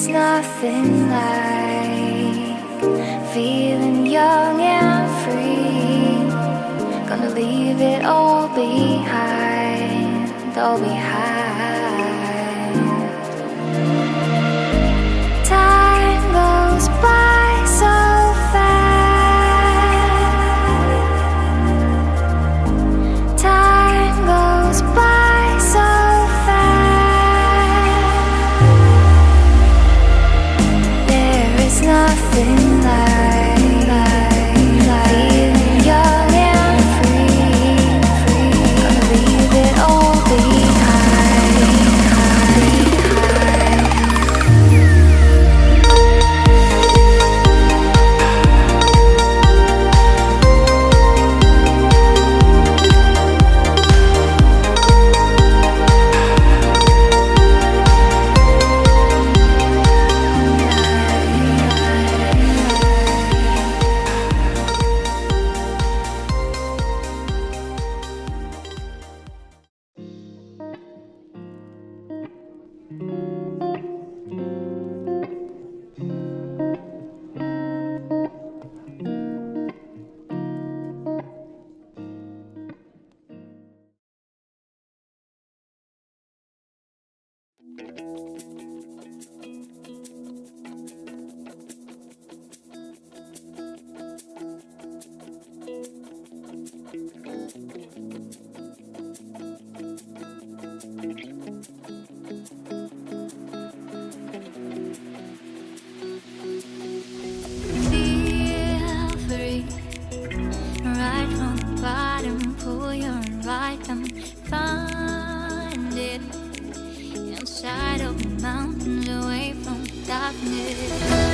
is nothing like feeling young and free. Gonna leave it all behind, all behind. Time goes by so fast. Time goes by so fast. There is nothing like feeling young and free. Gonna leave it all behind. Feel free, right from the bottom, pull your right and find it inside of the mountains, away from darkness.